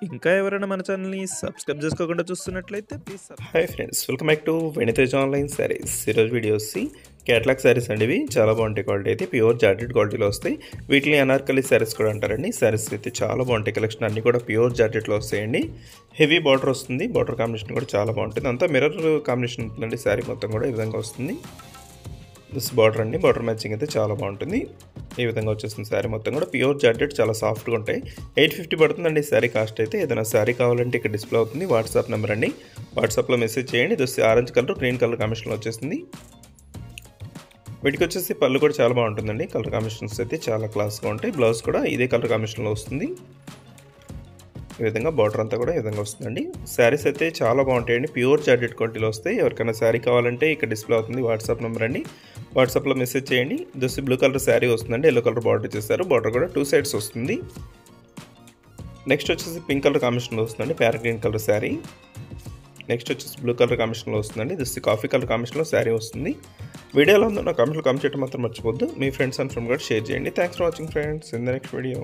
ఇంకా ఎవరైనా మన ఛానల్‌ని సబ్స్క్రైబ్ చేసుకోకుండా చూస్తున్నట్లయితే please hi friends, welcome back to వెను తేజ ఆన్లైన్ సారీస్. ఈరోజు వీడియో వచ్చి క్యాటలాగ్ సారీస్ అండి. ఇవి చాలా బాగుంటాయి. క్వాలిటీ అయితే ప్యూర్ జార్జెట్ క్వాలిటీలో వస్తాయి. వీటిని అనార్కలి సారీస్ కూడా అంటారండి. సారీస్ అయితే చాలా బాగుంటాయి. కలెక్షన్ అన్నీ కూడా ప్యూర్ జార్జెట్లో వస్తాయండి. హెవీ బార్డర్ వస్తుంది. బార్డర్ కాంబినేషన్ కూడా చాలా బాగుంటుంది. అంతా మిర్రర్ కాంబినేషన్ ఉంటుందండి. శారీ మొత్తం కూడా ఈ విధంగా వస్తుంది. దిస్ బార్డర్ అండి. బార్డర్ మ్యాచింగ్ అయితే చాలా బాగుంటుంది. ఈ విధంగా వచ్చేస్తుంది. శారీ మొత్తం కూడా ప్యూర్ జార్జెట్, చాలా సాఫ్ట్గా ఉంటాయి. 850 పడుతుందండి శారీ కాస్ట్ అయితే. ఏదైనా శారీ కావాలంటే ఇక్కడ డిస్ప్లే అవుతుంది. వాట్సాప్ నెంబర్ అండి. వాట్సాప్లో మెసేజ్ చేయండి. ఇది వచ్చి ఆరెంజ్ కలర్, గ్రీన్ కలర్ కాంబినేషన్లో వచ్చేస్తుంది. వీటికి వచ్చేసి పళ్ళు కూడా చాలా బాగుంటుందండి. కలర్ కాంబినేషన్స్ అయితే చాలా క్లాస్గా ఉంటాయి. బ్లౌజ్ కూడా ఇదే కలర్ కాంబినేషన్లో వస్తుంది. ఈ విధంగా బార్డర్ అంతా కూడా ఈ విధంగా వస్తుందండి. శారీస్ అయితే చాలా బాగుంటాయండి. ప్యూర్ జార్జెట్ క్వాలిటీలో వస్తాయి. ఎవరికైనా శారీ కావాలంటే ఇక్కడ డిస్ప్లే అవుతుంది. వాట్సాప్ నెంబర్ అండి. వాట్సాప్లో మెసేజ్ చేయండి. దోసి బ్లూ కలర్ శారీ వస్తుందండి. ఎల్లో కలర్ బార్డర్ చేస్తారు. బార్డర్ కూడా 2 సైడ్స్ వస్తుంది. నెక్స్ట్ వచ్చేసి పింక్ కలర్ కాంబినేషన్లో వస్తుందండి. Parrot green colour sari. Next వచ్చేసి బ్లూ కలర్ కాంబినేషన్లో వస్తుందండి. దోసి కాఫీ కలర్ కాంబినేషన్లో శారీ వస్తుంది. వీడియోలో ఉందో నా కామెంట్లో కామెంట్ చేయడం మాత్రం మర్చిపోద్దు. మీ ఫ్రెండ్స్ అండ్ ఫ్రెండ్ కూడా షేర్ చేయండి. Thanks for watching friends. In the next video.